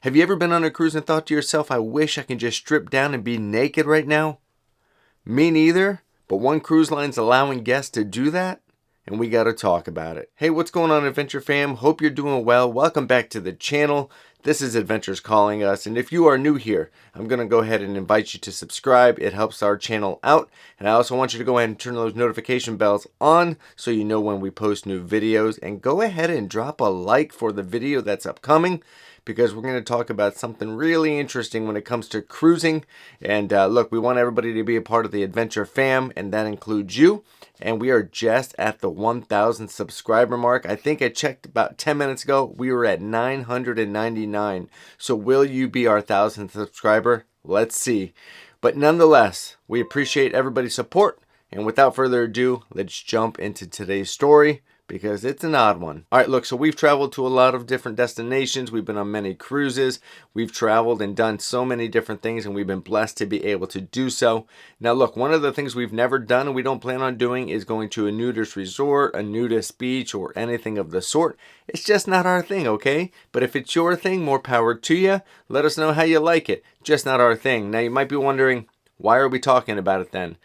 Have you ever been on a cruise and thought to yourself, I wish I could just strip down and be naked right now? Me neither, but one cruise line's allowing guests to do that, and we gotta talk about it. Hey, what's going on, Adventure Fam? Hope you're doing well. Welcome back to the channel. This is Adventures Calling Us, and if you are new here, I'm gonna go ahead and invite you to subscribe. It helps our channel out, and I also want you to go ahead and turn those notification bells on so you know when we post new videos, and go ahead and drop a like for the video that's upcoming, because we're going to talk about something really interesting when it comes to cruising. And look, we want everybody to be a part of the Adventure Fam, and that includes you. And we are just at the 1,000 subscriber mark. I think I checked about 10 minutes ago. We were at 999. So will you be our 1,000th subscriber? Let's see. But nonetheless, we appreciate everybody's support. And without further ado, let's jump into today's story, because it's an odd one. All right, look, so we've traveled to a lot of different destinations. We've been on many cruises. We've traveled and done so many different things, and we've been blessed to be able to do so. Now, look, one of the things we've never done and we don't plan on doing is going to a nudist resort, a nudist beach, or anything of the sort. It's just not our thing, okay? But if it's your thing, more power to you. Let us know how you like it. Just not our thing. Now, you might be wondering, why are we talking about it then?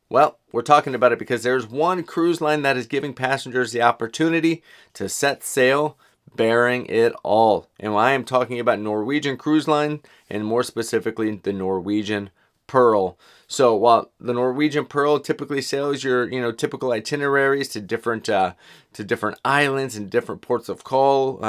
Well, we're talking about it because there's one cruise line that is giving passengers the opportunity to set sail bearing it all. And I am talking about Norwegian Cruise Line, and more specifically, the Norwegian Pearl. So while the Norwegian Pearl typically sails your, typical itineraries to different islands and different ports of call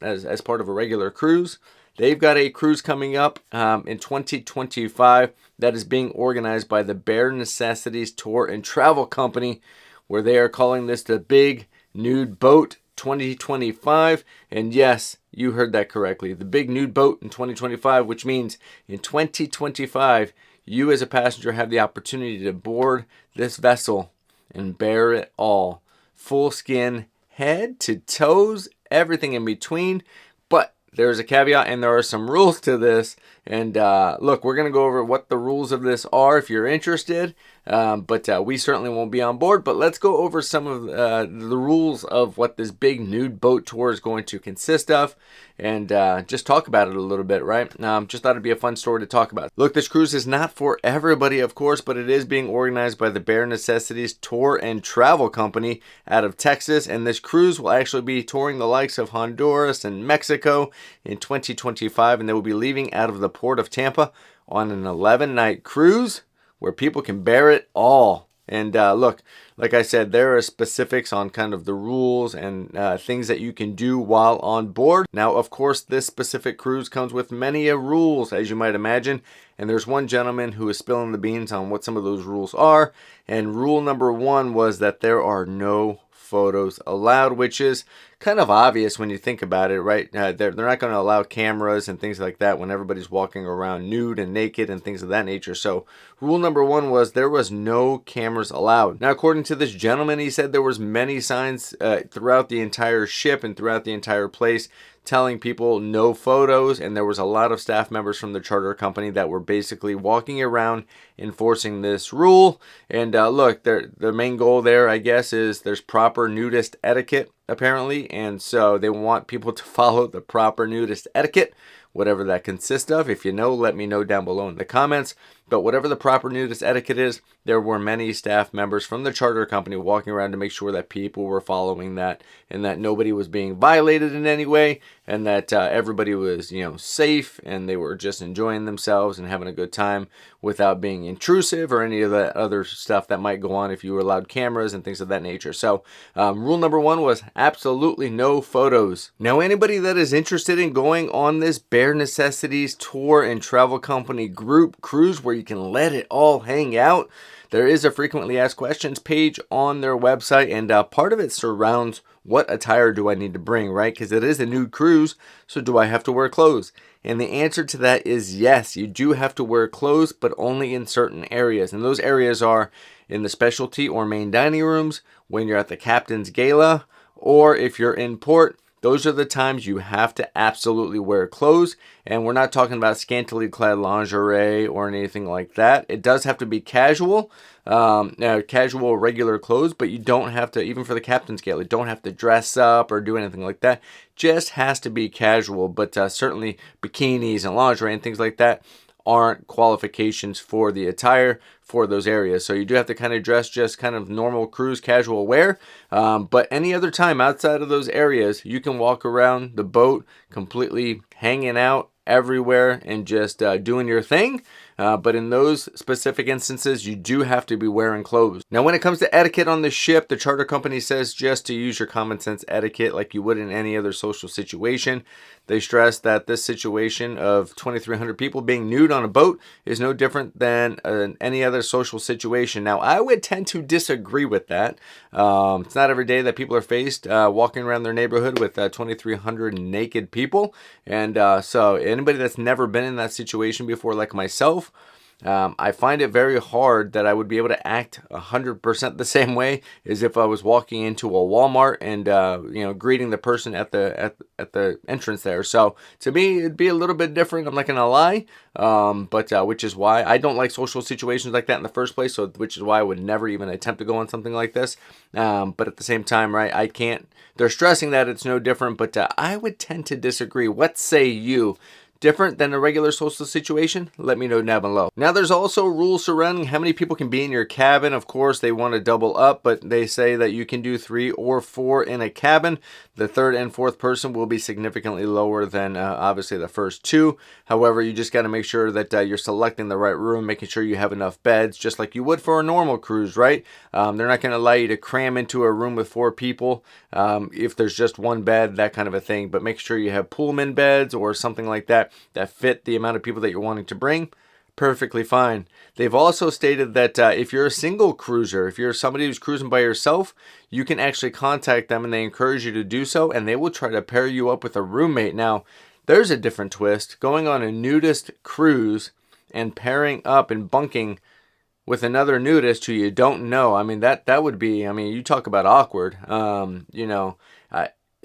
as part of a regular cruise, they've got a cruise coming up in 2025 that is being organized by the Bare Necessities Tour and Travel Company, where they are calling this the Big Nude Boat 2025. And yes, you heard that correctly. The Big Nude Boat in 2025, which means in 2025, you as a passenger have the opportunity to board this vessel and bear it all. Full skin, head to toes, everything in between. But there's a caveat, and there are some rules to this. And look, we're going to go over what the rules of this are if you're interested. But we certainly won't be on board. But let's go over some of the rules of what this big nude boat tour is going to consist of, and just talk about it a little bit, right? Just thought it'd be a fun story to talk about. Look, this cruise is not for everybody, of course, but it is being organized by the Bare Necessities Tour and Travel Company out of Texas. And this cruise will actually be touring the likes of Honduras and Mexico in 2025, and they will be leaving out of the port of Tampa on an 11-night cruise where people can bear it all. And look, like I said, there are specifics on kind of the rules and things that you can do while on board. Now, of course, this specific cruise comes with many rules, as you might imagine. And there's one gentleman who is spilling the beans on what some of those rules are. And rule number one was that there are no photos allowed, which is kind of obvious when you think about it, right? They're not going to allow cameras and things like that when everybody's walking around nude and naked and things of that nature. So rule number one was there was no cameras allowed. Now, according to this gentleman, he said there was many signs throughout the entire ship and throughout the entire place telling people no photos, and there was a lot of staff members from the charter company that were basically walking around enforcing this rule. And look, the main goal there, I guess, is there's proper nudist etiquette, apparently, and so they want people to follow the proper nudist etiquette, whatever that consists of. If you know, let me know down below in the comments. But whatever the proper nudist etiquette is, there were many staff members from the charter company walking around to make sure that people were following that, and that nobody was being violated in any way, and that everybody was, safe, and they were just enjoying themselves and having a good time without being intrusive or any of the other stuff that might go on if you were allowed cameras and things of that nature. So rule number one was absolutely no photos. Now, anybody that is interested in going on this Bare Necessities Tour and Travel Company group cruise where you can let it all hang out, there is a frequently asked questions page on their website, and part of it surrounds what attire do I need to bring, right? Because it is a nude cruise, so do I have to wear clothes? And the answer to that is yes, you do have to wear clothes, but only in certain areas. And those areas are in the specialty or main dining rooms, when you're at the captain's gala, or if you're in port, those are the times you have to absolutely wear clothes. And we're not talking about scantily clad lingerie or anything like that. It does have to be casual, casual regular clothes, but you don't have to, even for the captain scale, you don't have to dress up or do anything like that. Just has to be casual, but certainly bikinis and lingerie and things like that aren't qualifications for the attire for those areas. So you do have to kind of dress just kind of normal cruise casual wear. But any other time outside of those areas, you can walk around the boat completely hanging out everywhere and just doing your thing. But in those specific instances, you do have to be wearing clothes. Now, when it comes to etiquette on the ship, the charter company says just to use your common sense etiquette like you would in any other social situation. They stress that this situation of 2,300 people being nude on a boat is no different than any other social situation. Now, I would tend to disagree with that. It's not every day that people are faced walking around their neighborhood with 2,300 naked people. And so anybody that's never been in that situation before, like myself, I find it very hard that I would be able to act 100% the same way as if I was walking into a Walmart and greeting the person at the entrance there. So to me, it'd be a little bit different. I'm not gonna lie, but which is why I don't like social situations like that in the first place. So which is why I would never even attempt to go on something like this. But at the same time, right, I can't. They're stressing that it's no different, but I would tend to disagree. What say you? Different than a regular social situation? Let me know down below. Now, there's also rules surrounding how many people can be in your cabin. Of course, they want to double up, but they say that you can do 3 or 4 in a cabin. The third and fourth person will be significantly lower than obviously the first 2. However, you just got to make sure that you're selecting the right room, making sure you have enough beds, just like you would for a normal cruise, right? They're not going to allow you to cram into a room with 4 people if there's just one bed, that kind of a thing. But make sure you have Pullman beds or something like that fit the amount of people that you're wanting to bring. Perfectly fine. They've also stated that if you're a single cruiser, if you're somebody who's cruising by yourself, you can actually contact them and they encourage you to do so, and they will try to pair you up with a roommate. Now, there's a different twist. Going on a nudist cruise and pairing up and bunking with another nudist who you don't know, I mean, that would be, I mean, you talk about awkward.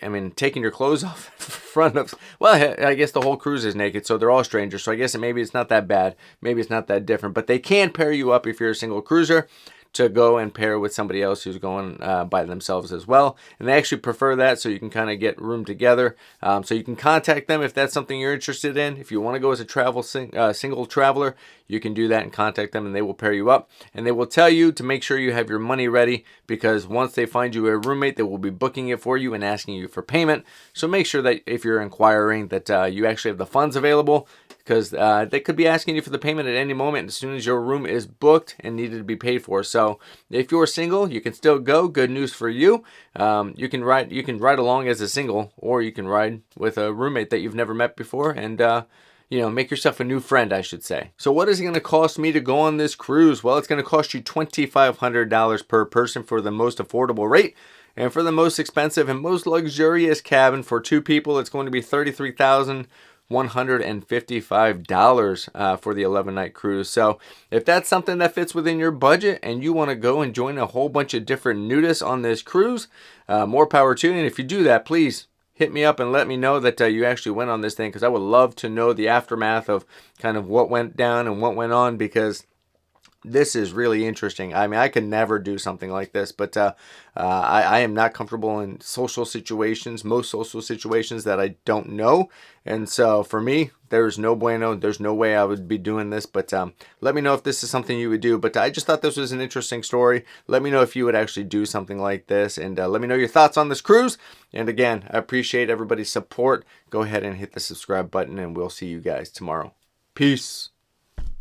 I mean, taking your clothes off in front of, well, I guess the whole cruise is naked, so they're all strangers. So I guess maybe it's not that bad. Maybe it's not that different. But they can pair you up if you're a single cruiser to go and pair with somebody else who's going by themselves as well. And they actually prefer that, so you can kind of get room together. So you can contact them if that's something you're interested in. If you want to go as a single traveler, you can do that and contact them, and they will pair you up. And they will tell you to make sure you have your money ready, because once they find you a roommate, they will be booking it for you and asking you for payment. So make sure that if you're inquiring that you actually have the funds available, because they could be asking you for the payment at any moment as soon as your room is booked and needed to be paid for. So if you're single, you can still go. Good news for you. You can ride along as a single, or you can ride with a roommate that you've never met before, and make yourself a new friend, I should say. So what is it going to cost me to go on this cruise? Well, it's going to cost you $2,500 per person for the most affordable rate. And for the most expensive and most luxurious cabin for 2 people, it's going to be $33,155 for the 11-night cruise. So if that's something that fits within your budget and you want to go and join a whole bunch of different nudists on this cruise, more power to you. And if you do that, please hit me up and let me know that you actually went on this thing, because I would love to know the aftermath of kind of what went down and what went on, because this is really interesting. I mean, I could never do something like this, but I am not comfortable in social situations, most social situations that I don't know. And so for me, there's no bueno. There's no way I would be doing this, but let me know if this is something you would do. But I just thought this was an interesting story. Let me know if you would actually do something like this, and let me know your thoughts on this cruise. And again, I appreciate everybody's support. Go ahead and hit the subscribe button, and we'll see you guys tomorrow. Peace.